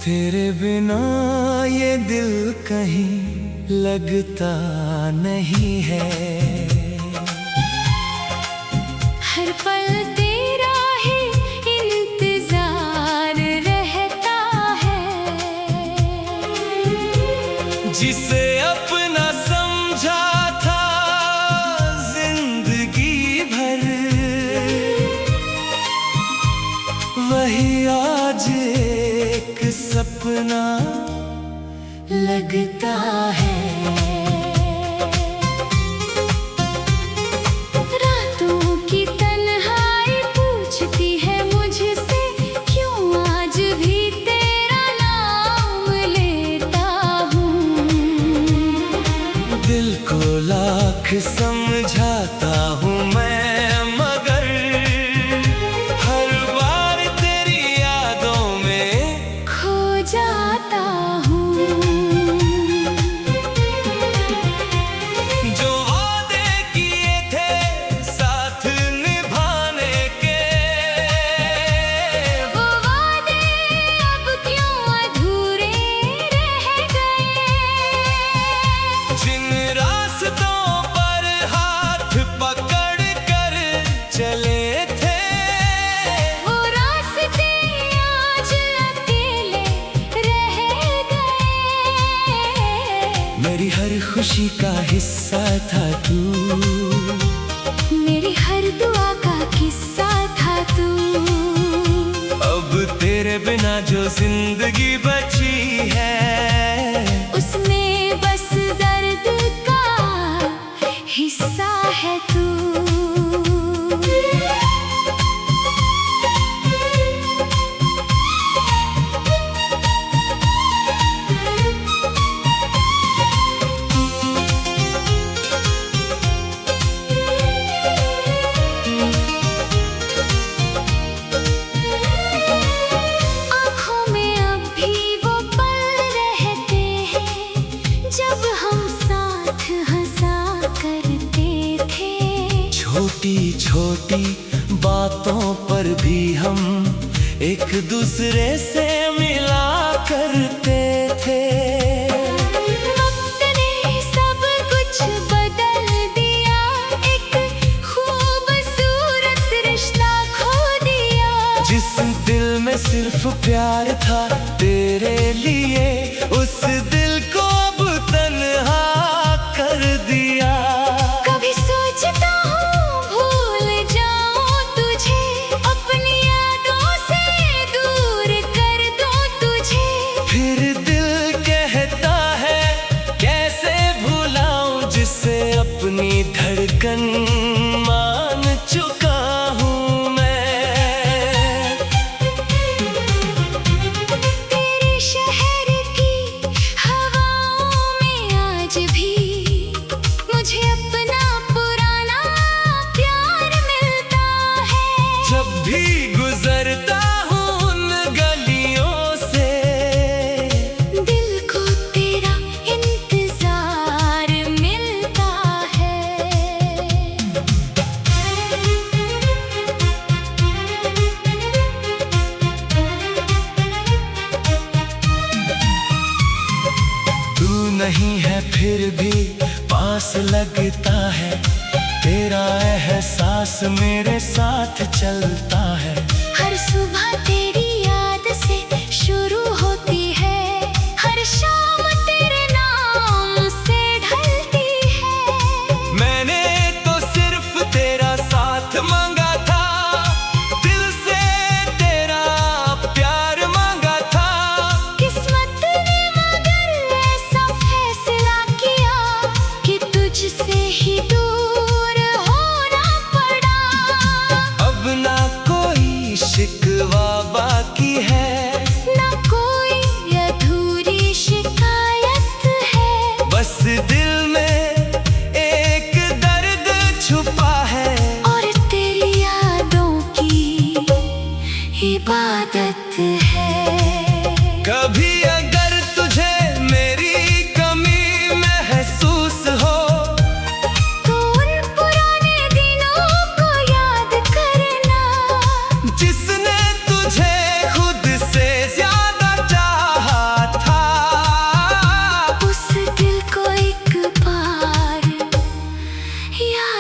तेरे बिना ये दिल कहीं लगता नहीं है। हर पल तेरा ही इंतजार रहता है। जिसे अपना समझा था जिंदगी भर, वही आज एक सपना लगता है। रातों की तन्हाई पूछती है मुझसे, क्यों आज भी तेरा नाम लेता हूँ। दिल को लाख समझाता हूँ मैं, मगर हर बार तेरी यादों में खो जाता हूँ। जो वादे किए थे साथ निभाने के, वो वादे अब क्यों अधूरे रह गए। जिन रास्तों पर हाथ पकड़ कर चले थे, वो रास्ते आज अकेले रह गए। मेरी हर खुशी का हिस्सा था तू, मेरी हर दुआ का किस्सा था तू। अब तेरे बिना जो जिंदगी बची है, उसमें बस दर्द का हिस्सा है तू। आँखों में अब भी वो पल रहते हैं, जब हम साथ हंसा करते थे। छोटी छोटी बातों पर भी हम एक दूसरे से मिला करते थे। वक्त ने सब कुछ बदल दिया, एक खूबसूरत रिश्ता खो दिया। जिस दिल में सिर्फ प्यार था तेरे लिए, उस दिल को अब तन्हा कर दिया। कभी सोचता हूँ भूल जाऊँ तुझे, अपनी यादों से दूर कर दूँ तुझे। फिर दिल कहता है कैसे भुलाऊं, जिसे अपनी धड़कन मान चुका हूँ मैं। तेरे शहर की हवाओं में आज भी मुझे अपना पुराना प्यार मिलता है। जब भी गुजरता हूँ उन गलियों से, दिल को तेरा इंतजार मिलता है। तू नहीं है फिर भी पास लगता है, तेरा एहसास मेरे साथ चलता है। हर सुबह तेरी याद से शुरू होती है, हर शाम तेरे नाम से ढलती है। मैंने तो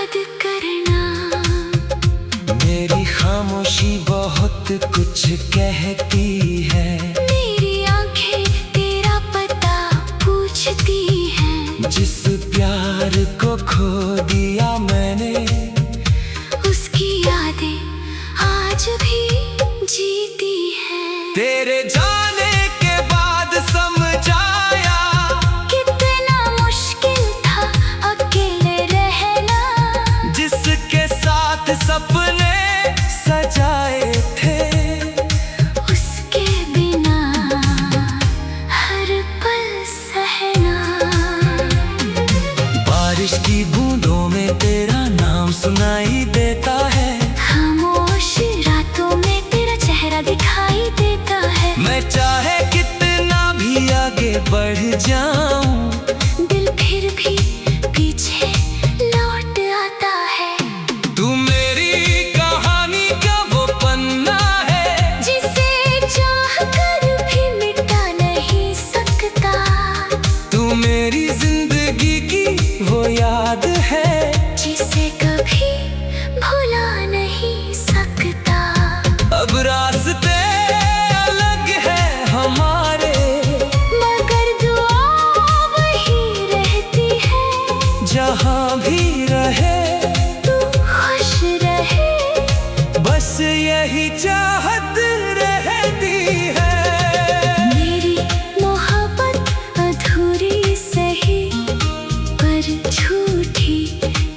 याद करना। मेरी खामोशी बहुत कुछ कहती है। मेरी आंखें तेरा पता पूछती हैं। जिस प्यार को खो दिया मैंने, उसकी यादें आज भी जीती हैं। तेरे जाने के बाद समझ आया कितना मुश्किल था अकेले रहना। जिसके साथ सपने सजाए थे, उसके बिना हर पल सहना। बारिश की बूंदों में तेरा नाम सुनाई देता है। खामोश रातों में तेरा चेहरा दिखाई देता है। मैं चाहे कितना भी आगे बढ़ जाऊं, दिल फिर भी पीछे लौट आता है। तू मेरी कहानी का वो पन्ना है, जिसे चाह कर भी मिटा नहीं सकता। तू मेरी जिंदगी की वो याद है, जिसे कभी भुला नहीं सकता। अब रास्ते अलग है हमारे, मगर दुआ वही रहती है। जहाँ भी रहे तू खुश रहे, बस यही चाहत रहती है। मेरी मोहब्बत अधूरी सही पर झूठी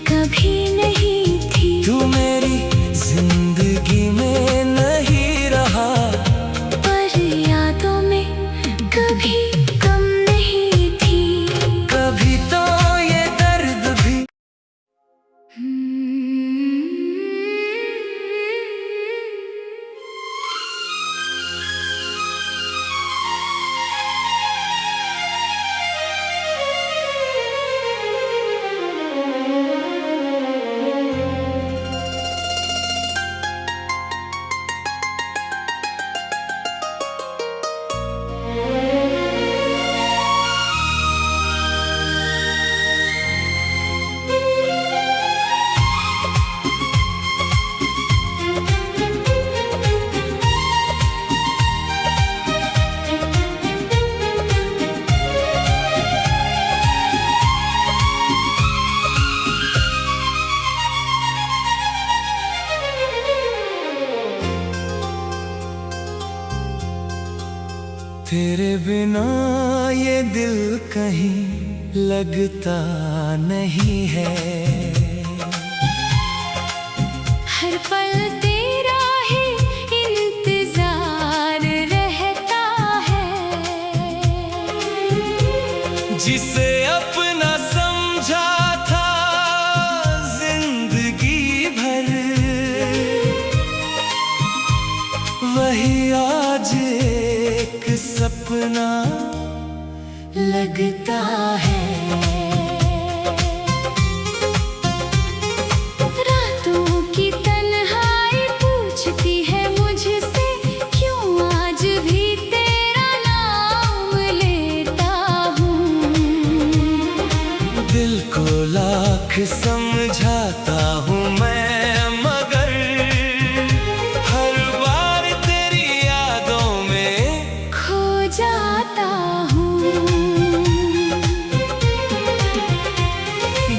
कभी नहीं थी। तू मेरी जिंदगी में नहीं रहा, पर यादों में कभी कम नहीं थी। कभी तो ये दर्द भी। तेरे बिना ये दिल कहीं लगता नहीं है। हर पल तेरा ही इंतजार रहता है। जिसे अपना समझा था जिंदगी भर, वही आज एक सपना लगता है। रातों की तन्हाई पूछती है मुझसे, क्यों आज भी तेरा नाम लेता हूँ। दिल को लाख समझाता हूँ मैं, मगर हर बार तेरी यादों में खो जाता हूँ।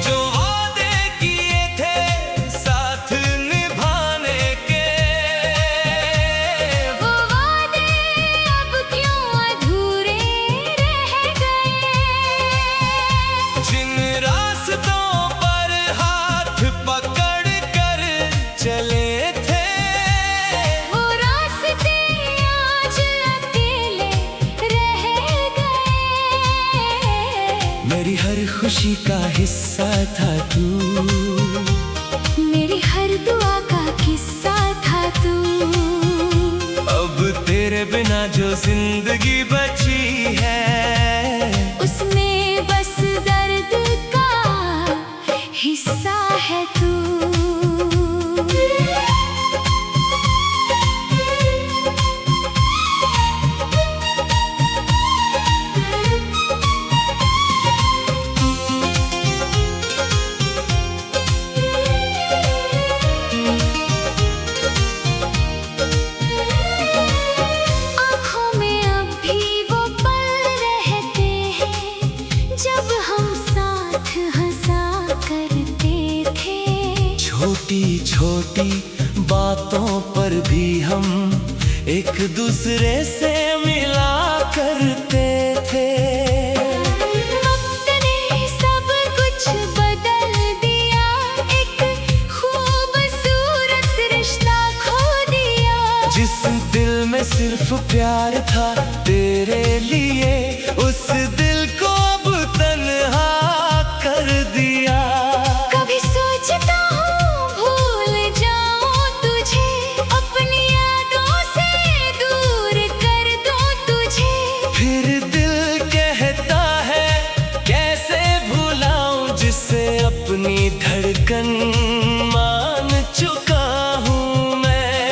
जो वादे किए थे साथ निभाने के, वो वादे अब क्यों अधूरे रह गए। जिन रास्तों पर हाथ पकड़ कर चले थे, वो रास्ते आज अकेले रह गए। मेरी हर खुशी का हिस्सा था तू, मेरी हर दुआ का किस्सा था तू। अब तेरे बिना जो जिंदगी बची है, उसमें बस दर्द का हिस्सा है तू। छोटी छोटी बातों पर भी हम एक दूसरे से मिला करते थे। वक्त ने सब कुछ बदल दिया, एक खूबसूरत रिश्ता खो दिया। जिस दिल में सिर्फ प्यार था तेरे लिए, उस दिल को अब तन्हा कर दिया। कभी सोचता हूँ भूल जाऊँ तुझे, अपनी यादों से दूर कर दूँ तुझे। फिर दिल कहता है कैसे भुलाऊं, जिसे अपनी धड़कन मान चुका हूँ मैं।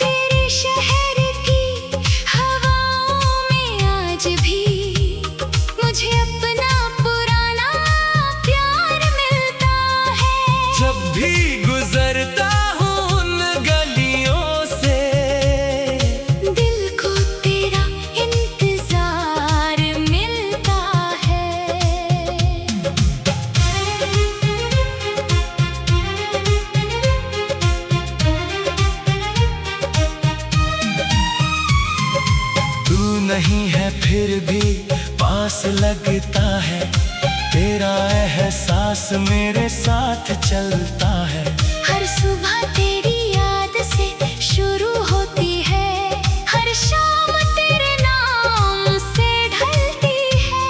तेरे शहर की हवाओं में आज भी मुझे अपना पुराना प्यार मिलता है। जब भी गुजरता हूँ उन गलियों से, दिल को तेरा इंतजार मिलता है। तू नहीं है फिर भी पास लगता है, तेरा एहसास मेरे साथ चलता है। हर सुबह तेरी याद से शुरू होती है, हर शाम तेरे नाम से ढलती है।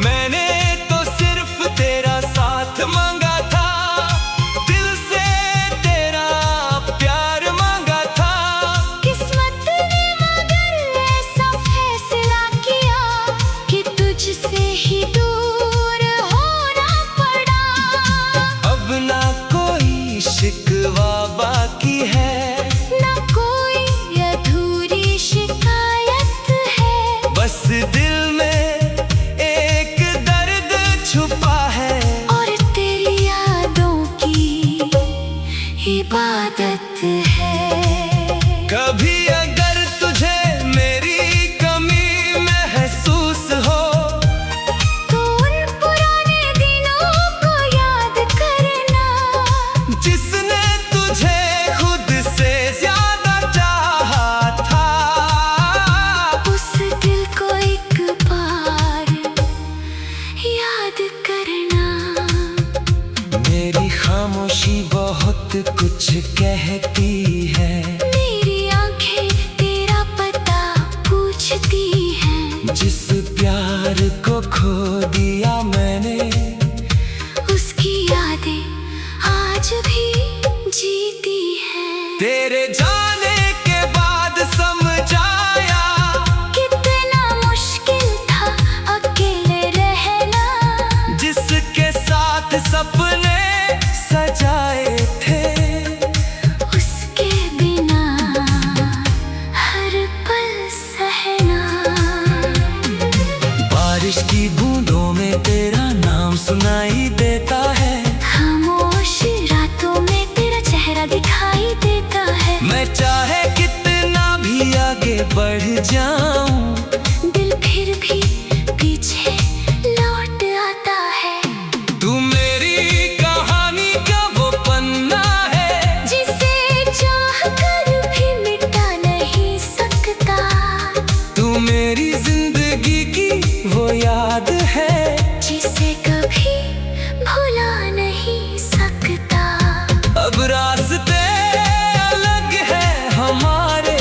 मैंने तो सिर्फ तेरा साथ मांगा था, दिल से तेरा प्यार मांगा था। किस्मत ने मगर ऐसा फैसला किया कि तुझसे ही दूर होना पड़ा। अब ना कोई शिकवा बाकी है, ना कोई अधूरी शिकायत है। बस दिल में एक दर्द छुपा है, और तेरी यादों की इबादत है। कभी अगर तुझे मेरी कमी महसूस हो, तो उन पुराने दिनों को याद करना, जिसने तुझे खुद से ज्यादा चाहा था। उस दिल को एक बार याद करना। मेरी खामोशी बहुत कुछ कहती है, मेरी आंखें तेरा पता पूछती हैं। जिस प्यार को खो दिया मैंने, उसकी यादें आज भी जीती हैं। तेरे जाने के बाद समझाया कितना मुश्किल था अकेले रहना, जिसके साथ सपने सजाए थे। उसके बिना हर पल सहना। बारिश की बूंदों में तेरा नाम सुनाई देता है, खामोश रातों में तेरा चेहरा दिखाई देता है। मैं चाहे कितना भी आगे बढ़ जाऊं, दिल फिर भी पीछे लौट आता है। तू मेरी कहानी का वो पन्ना है, जिसे चाह कर भी मिटा नहीं सकता। तू मेरी जिंदगी की वो याद है, जिसे कभी भुला नहीं सकता। अब रास्ते अलग है हमारे,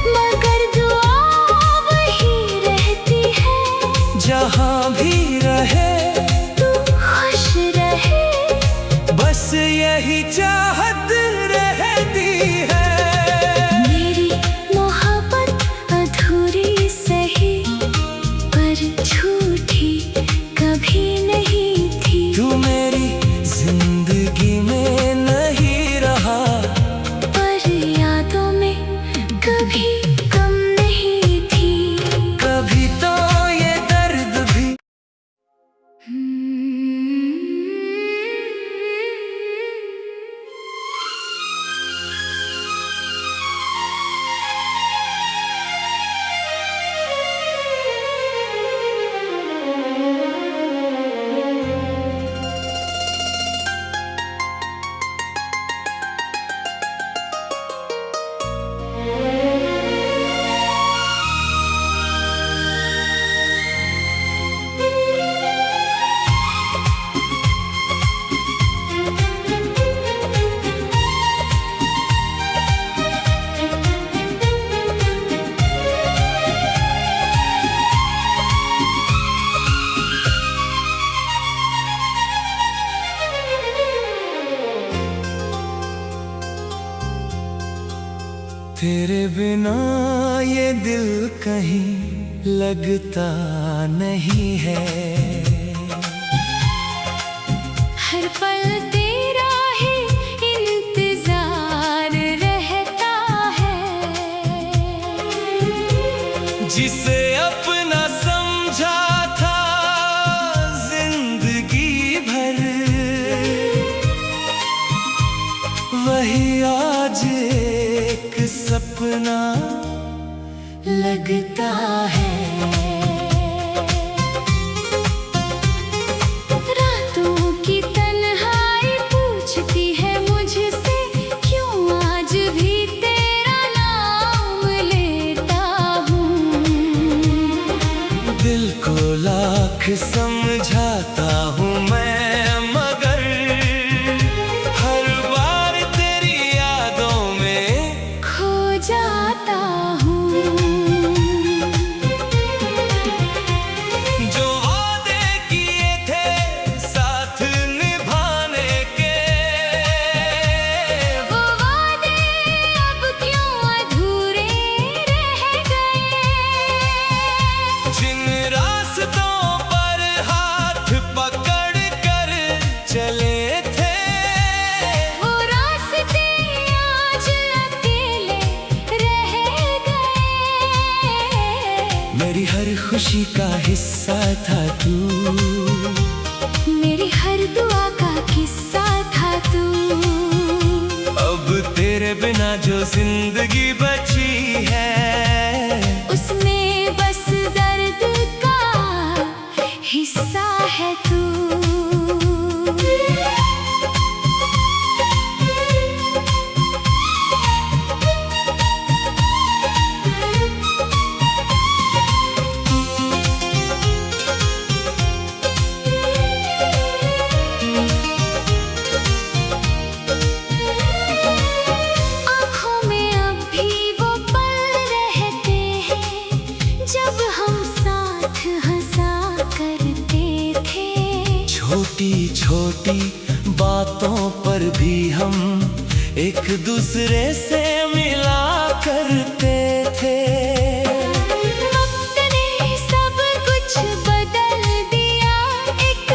मगर दुआ वही रहती है। जहाँ भी रहे तू खुश रहे, बस यही चाहत रहती है। मेरी मोहब्बत अधूरी सही पर झूठी कभी नहीं थी। तू मेरी जिंदगी में नहीं रहा, पर यादों में कभी कम नहीं थी। कभी तो ये दर्द भी। तेरे बिना ये दिल कहीं लगता नहीं है। हर पल तेरा ही इंतजार रहता है। जिसे अपना समझा था जिंदगी भर, वही आज एक सपना लगता है। रातों की तन्हाई पूछती है मुझसे, क्यों आज भी तेरा नाम लेता हूँ। दिल को लाख समझाता हूँ मैं, मगर हर बार तेरी यादों में खो जाता हूँ। जो वादे किए थे साथ निभाने के, वो वादे अब क्यों अधूरे रह गए। जिन रास्तों पर हाथ पकड़ कर चले थे, वो रास्ते आज अकेले रह गए। मेरी हर खुशी का हिस्सा था तू, मेरी हर दुआ का किस्सा था तू। अब तेरे बिना जो जिंदगी बची है, उसमें बस दर्द का हिस्सा है तू। आँखों में अब भी वो पल रहते हैं, जब हम साथ हंसा करते थे। छोटी छोटी बातों पर भी हम एक दूसरे से मिला करते थे। वक्त ने सब कुछ बदल दिया, एक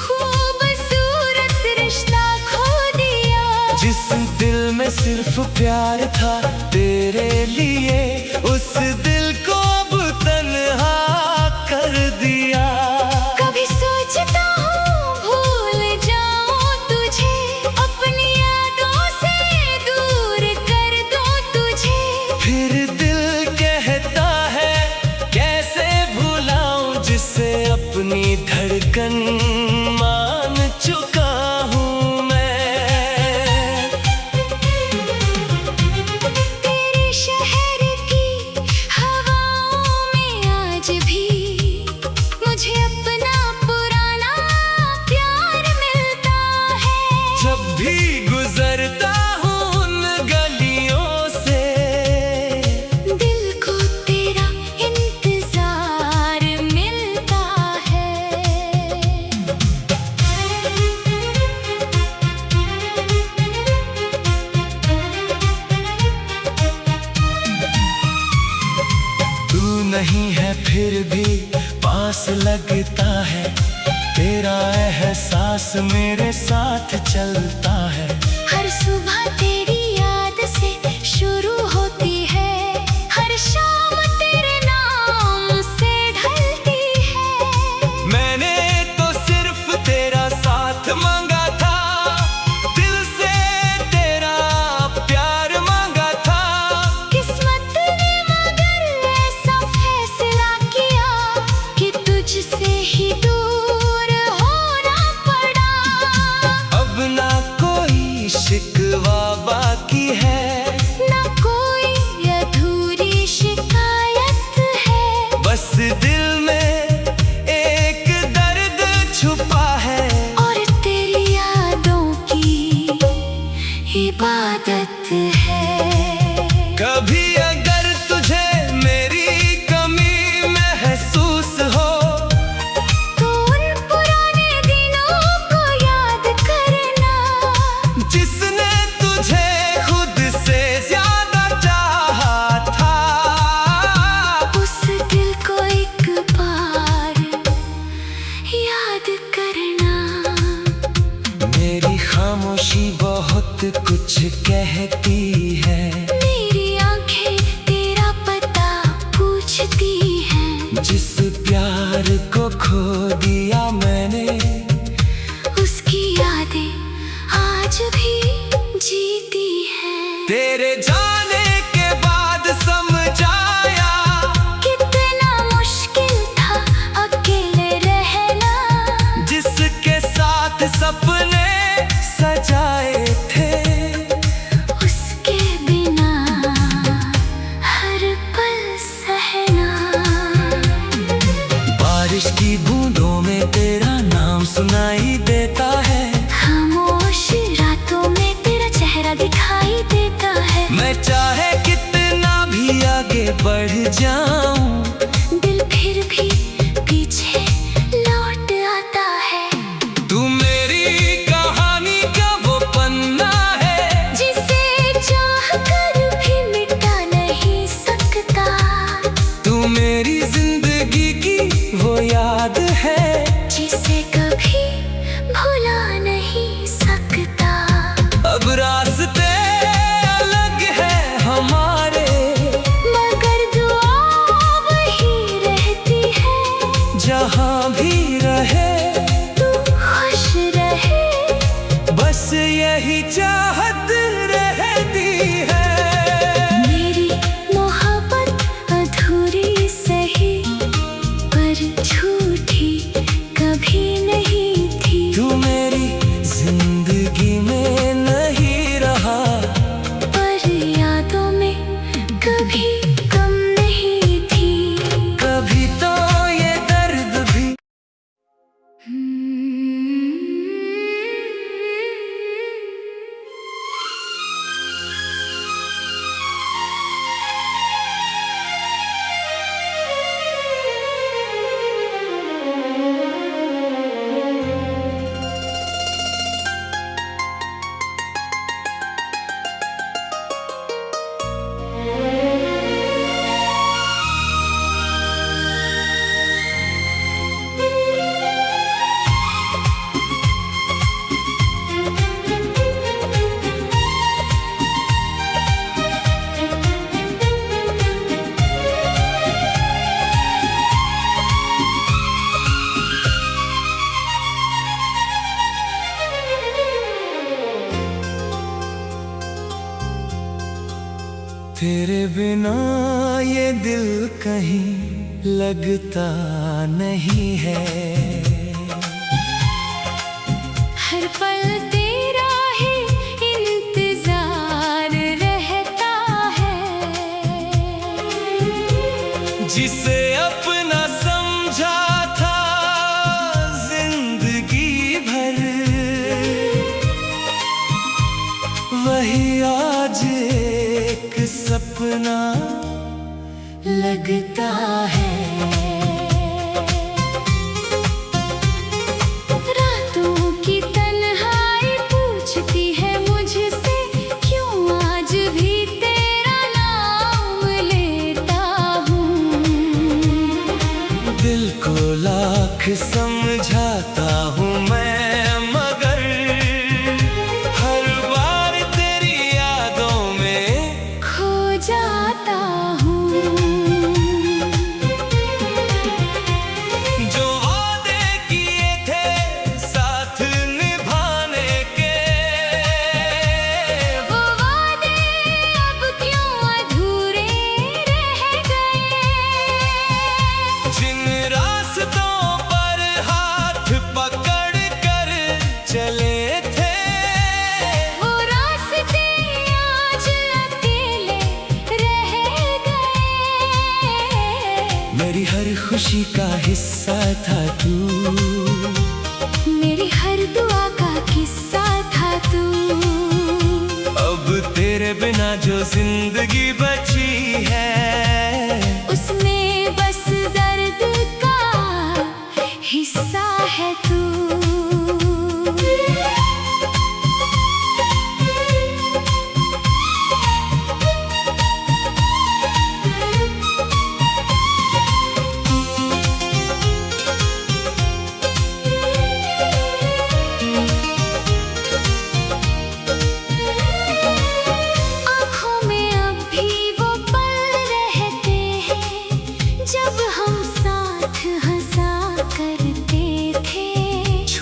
खूबसूरत रिश्ता खो दिया। जिस दिल में सिर्फ प्यार था तेरे लिए, उस दिल को अब तन्हा कर दिया। कभी सोचता हूँ भूल जाऊँ तुझे, अपनी यादों से दूर कर दूँ तुझे। फिर दिल कहता है कैसे भुलाऊं, जिसे अपनी धड़कन मान चुका हूँ मैं। तेरे शहर की हवाओं में आज भी मुझे अपना पुराना प्यार मिलता है। जब भी गुजरता हूँ उन गलियों से, दिल को तेरा इंतजार मिलता है। तू नहीं है फिर भी पास लगता है, तेरा एहसास मेरे साथ चलता है। हर सुबह तेरी याद से शुरू होती है, हर शाम तेरे नाम से ढलती है। मैंने तो सिर्फ तेरा साथ मांगा था, दिल से तेरा प्यार मांगा था। किस्मत ने मगर ऐसा फैसला किया कि तुझसे ही दूर होना पड़ा। अब ना कोई शिकवा करना। मेरी खामोशी बहुत कुछ कहती है। मेरी आंखें तेरा पता पूछती हैं। जिस प्यार को खो दिया मैंने, उसकी यादें आज भी जीती हैं। तेरे जाने के बाद समझ आया कितना मुश्किल था अकेले रहना। जिसके साथ सपने सजाए थे, उसके बिना हर पल सहना। बारिश की बूंदों में तेरा नाम सुनाई देता है। खामोश रातों में तेरा चेहरा दिखाई देता है। मैं चाहे कितना भी आगे बढ़ जाऊं, दिल फिर भी पीछे लौट आता है। तू मेरी कहानी का वो पन्ना है, जिसे चाह कर भी मिटा नहीं सकता। तू मेरी जिंदगी की वो याद है, जिसे कभी भुला नहीं सकता। अब रास्ते अलग है हमारे, मगर दुआ वही रहती है। जहाँ भी रहे तू खुश रहे, बस यही चाहत रहती है। मेरी मोहब्बत अधूरी सही पर झूठी कभी नहीं थी। तू मेरी जिंदगी में नहीं रहा, पर यादों में कभी कम नहीं थी। कभी तो ये दर्द भी। तेरे बिना ये दिल कहीं लगता नहीं है। हर पल तेरा ही इंतजार रहता है। जिसे अपना समझा था जिंदगी भर, वही आज एक सपना लगता है। रातों की तन्हाई पूछती है मुझसे, क्यों आज भी तेरा नाम लेता हूँ। दिल को लाख समझाता हूँ मैं, मगर हर बार तेरी यादों में खो जाता हूँ। जो वादे किए थे साथ निभाने के, वो वादे अब क्यों अधूरे रह गए। जिन रास्तों पर हाथ पकड़ कर चले थे, वो रास्ते आज अकेले रह गए। मेरी हर खुशी का हिस्सा था तू, मेरी हर दुआ का किस्सा था तू। अब तेरे बिना जो जिंदगी बची है, उसमें बस दर्द का हिस्सा है तू।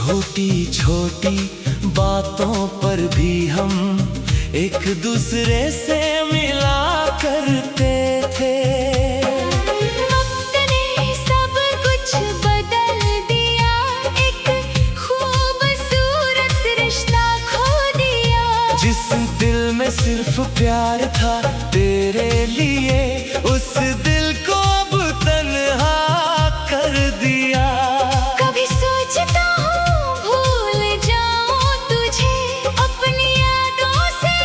छोटी छोटी बातों पर भी हम एक दूसरे से मिला करते थे। वक्त ने सब कुछ बदल दिया, एक खूबसूरत रिश्ता खो दिया। जिस दिल में सिर्फ प्यार था तेरे लिए, उस दिल को अब तन्हा कर दिया। कभी सोचता हूँ भूल जाऊँ तुझे, अपनी यादों से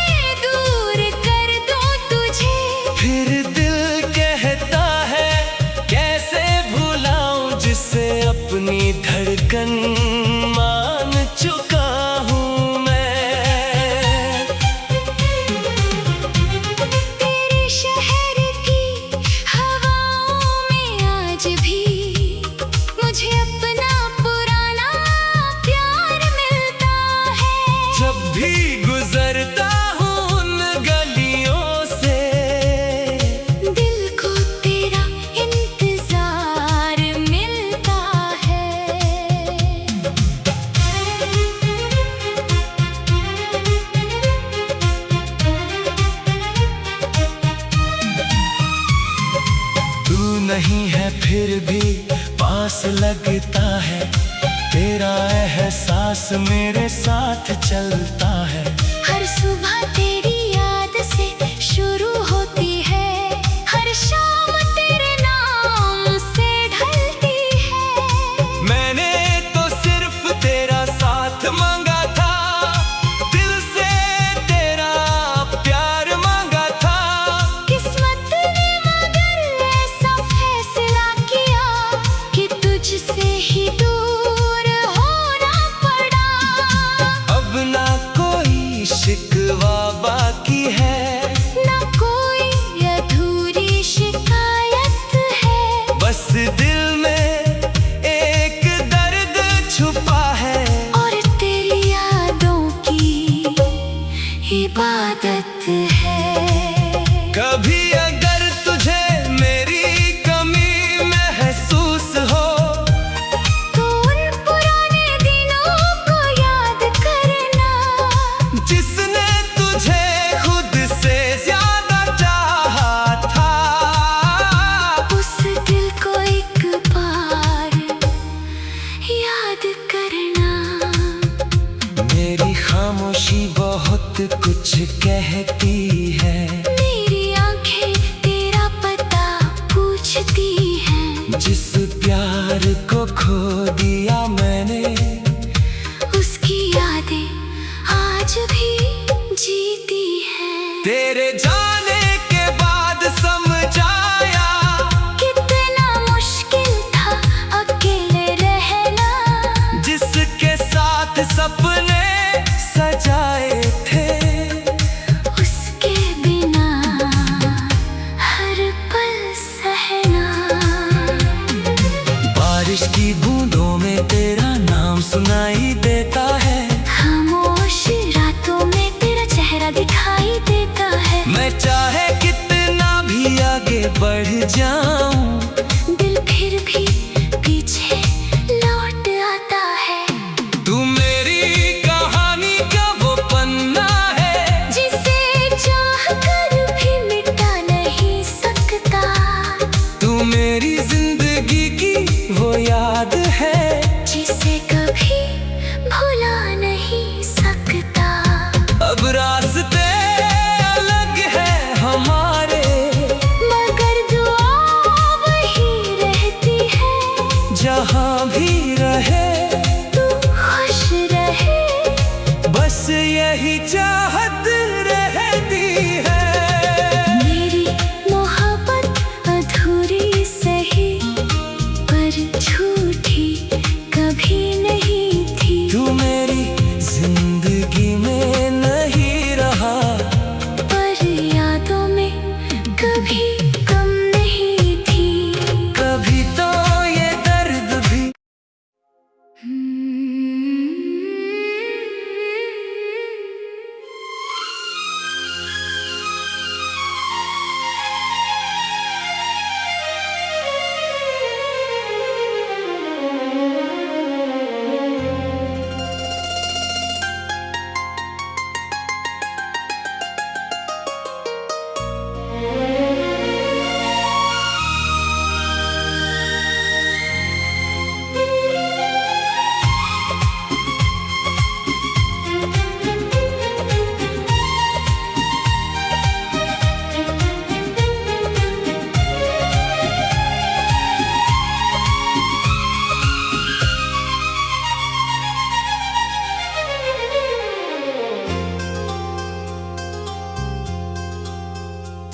दूर कर दूँ तुझे। फिर दिल कहता है कैसे भुलाऊं, जिसे अपनी धड़कन मान चुका हूँ मैं। तेरे शहर की हवाओं में आज भी मुझे अपना पुराना प्यार मिलता है। जब भी गुजरता हूँ उन गलियों से, दिल को तेरा इंतजार मिलता है। तू नहीं है फिर भी पास लगता है, तेरा एहसास मेरे साथ चलता है। हर सुबह तेरी याद से शुरू होती है, हर शाम तेरे नाम से ढलती है। मैंने तो सिर्फ तेरा साथ मांगा था, दिल से तेरा प्यार मांगा था। किस्मत ने मगर ऐसा फैसला किया कि तुझसे ही दूर होना पड़ा। अब ना कोई शिकवा बाकी है, ना कोई अधूरी शिकायत है। बस दिल में एक दर्द छुपा है, और तेरी यादों की इबादत है। कभी अगर तुझे मेरी कमी महसूस हो, तो उन पुराने दिनों को याद करना, जिसने तुझे खुद से ज्यादा चाहा था। उस दिल को एक बार याद करना। मेरी खामोशी बहुत कुछ कहती है, मेरी आंखें तेरा पता पूछती हैं। जिस प्यार को खो दिया मैंने, उसकी यादें आज भी जीती हैं। तेरे जाने के बाद समझाया कितना मुश्किल था अकेले रहना, जिसके साथ सपने सजाए थे। उसके बिना हर पल सहना। बारिश की बूंदों में तेरा नाम सुनाई देता है, खामोश रातों में तेरा चेहरा दिखाई देता है। मैं चाहे कितना भी आगे बढ़ जाऊं, दिल फिर भी पीछे लौट आता है। तू मेरी कहानी का वो पन्ना है, जिसे चाह कर भी मिटा नहीं सकता। तू मेरी जिंदगी की वो याद है, जिसे कभी भुला नहीं सकता। अब रास्ते अलग है हमारे, मगर दुआ वही रहती है। जहाँ भी रहे तू खुश रहे, बस यही चाहत रहती है। मेरी मोहब्बत अधूरी सही पर झूठी कभी नहीं थी। तू मेरी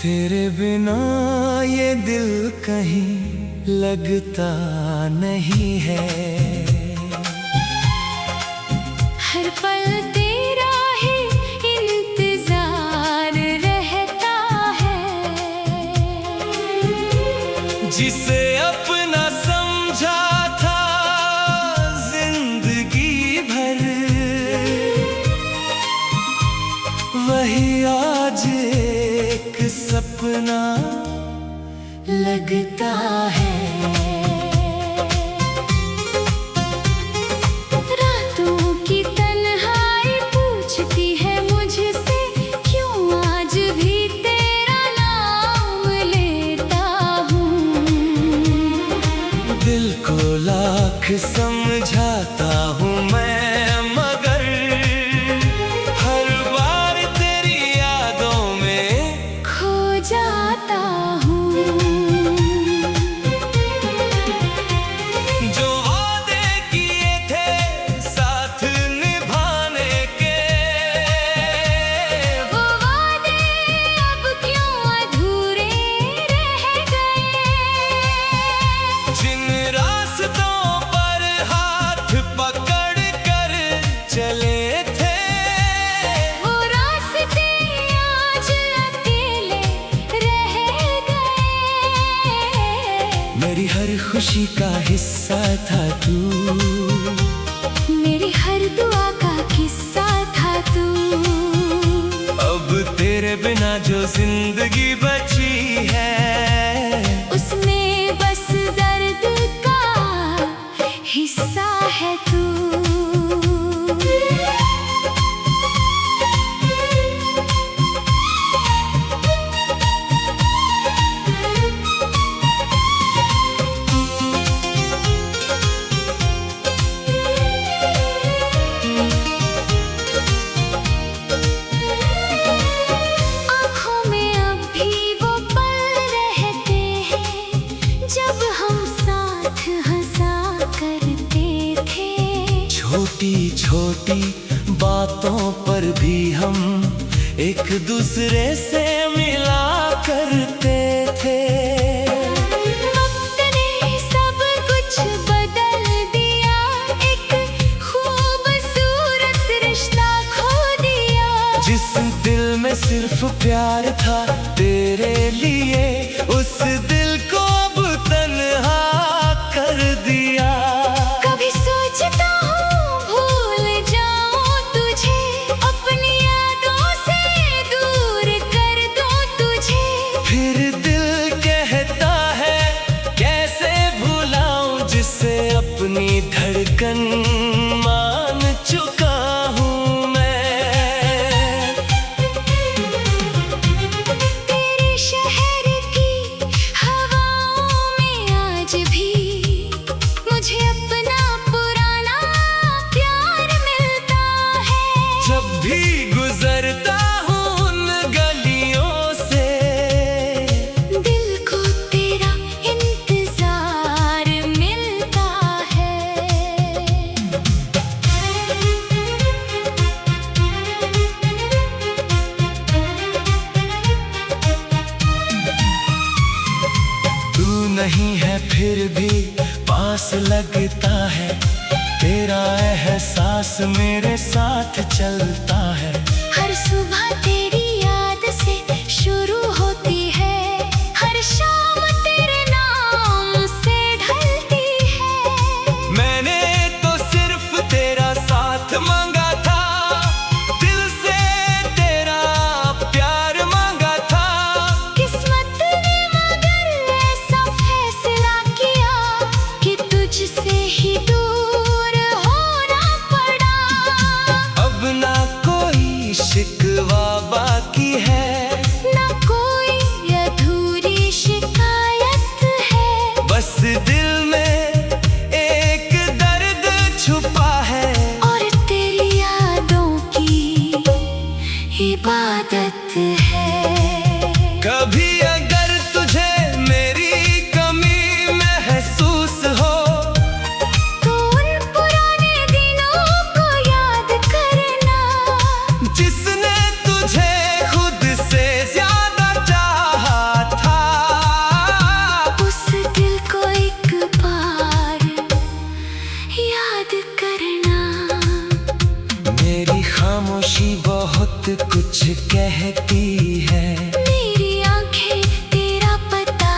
तेरे बिना ये दिल कहीं लगता नहीं है। हर पल तेरा ही इंतजार रहता है। जिसे अपना समझा था जिंदगी भर, वही आज एक सपना लगता है। रातों की तन्हाई पूछती है मुझसे, क्यों आज भी तेरा नाम लेता हूँ। दिल को लाख समझाता हूँ मैं, मगर हर बार तेरी यादों में खो जाता हूँ। जो वादे किए थे साथ निभाने के, वो वादे अब क्यों अधूरे रह गए। जिन रास्तों पर हाथ पकड़ कर चले थे, वो रास्ते आज अकेले रह गए। मेरी हर खुशी का हिस्सा था तू, मेरी हर दुआ का किस्सा था तू। अब तेरे बिना जो जिंदगी बची है, उसमें बस दर्द का हिस्सा है तू। आँखों में अब भी वो पल रहते हैं, जब हम साथ हंसा करते थे। छोटी छोटी बातों पर भी हम एक दूसरे से मिला करते थे। वक्त ने सब कुछ बदल दिया, एक खूबसूरत रिश्ता खो दिया। जिस दिल में सिर्फ प्यार था तेरे लिए, उस दिल को अब तन्हा कर दिया। कभी सोचता हूँ भूल जाऊँ तुझे, अपनी यादों से दूर कर दूँ तुझे। फिर दिल कहता है कैसे भुलाऊं, जिसे अपनी धड़कन मान चुका हूँ मैं। तेरे शहर की हवाओं में आज भी मुझे अपना पुराना प्यार मिलता है। जब भी गुजरता हूँ उन गलियों से, दिल को तेरा इंतजार मिलता है। तू नहीं है फिर भी पास लगता है, तेरा एहसास मेरे साथ चलता है। हर सुबह तेरी याद से शुरू होती है, हर शाम तेरे नाम से ढलती है। मैंने तो सिर्फ तेरा साथ मांगा था, दिल से तेरा प्यार मांगा था। किस्मत ने मगर ऐसा फैसला किया कि तुझसे ही दूर होना पड़ा। अब ना कोई शिकवा तेरी खामोशी बहुत कुछ कहती है। मेरी आंखें तेरा पता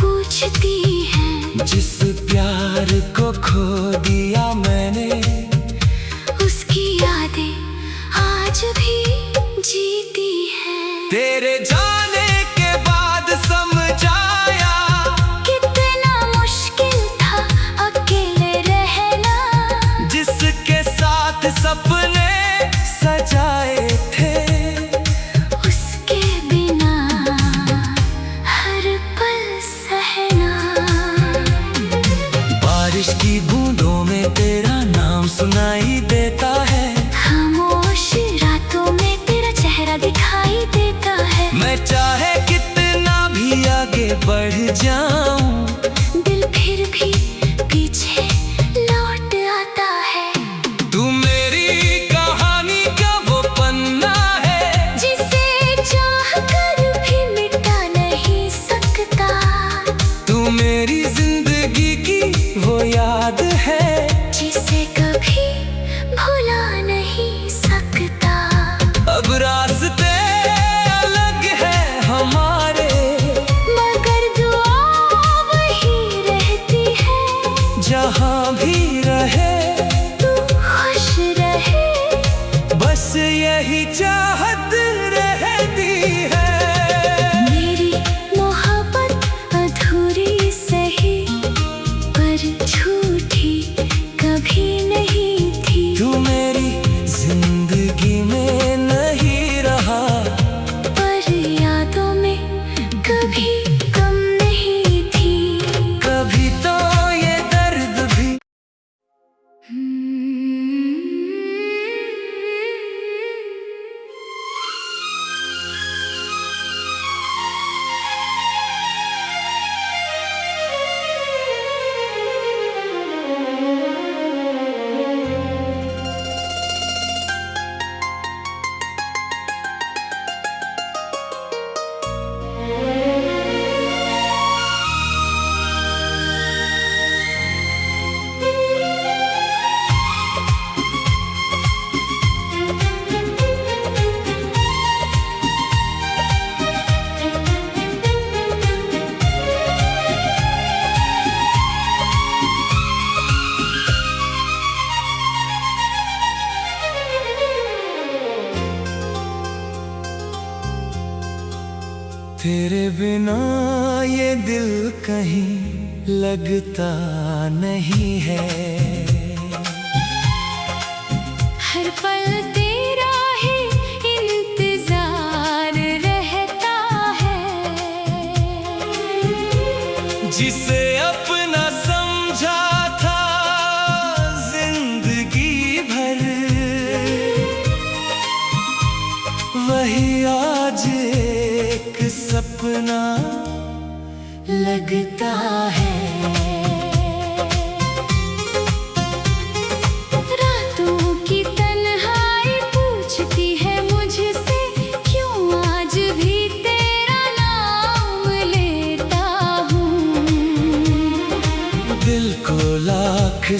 पूछती हैं। जिस प्यार को खो दिया मैंने, उसकी यादें आज भी जीती हैं। तेरे जाने के बाद समझ आया कितना मुश्किल था अकेले रहना। जिसके साथ सपने सजाए थे, उसके बिना हर पल सहना। बारिश की बूंदों में तेरा नाम सुनाई देता है। खामोश रातों में तेरा चेहरा दिखाई देता है। मैं चाहे कितना भी आगे बढ़ जाऊं, दिल फिर भी पीछे लौट आता है। तू मेरी कहानी का वो पन्ना है, जिसे चाह कर भी मिटा नहीं सकता। तू मेरी जिंदगी की वो याद है, जिसे कभी भुला नहीं सकता। अब रास्ते अलग है हमारे, मगर दुआ वही रहती है। जहाँ भी रहे तू खुश रहे, बस यही चाहत रहती है। मेरी मोहब्बत अधूरी सही पर झूठी कभी नहीं थी। तू मेरी जिंदगी में नहीं रहा, पर यादों में कभी कम नहीं थी। कभी तो ये दर्द भी। तेरे बिना ये दिल कहीं लगता नहीं है। हर पल तेरा ही इंतजार रहता है। जिसे अपना समझा था जिंदगी भर, वही आज एक सपना लगता है। रातों की तन्हाई पूछती है मुझसे, क्यों आज भी तेरा नाम लेता हूँ। दिल को लाख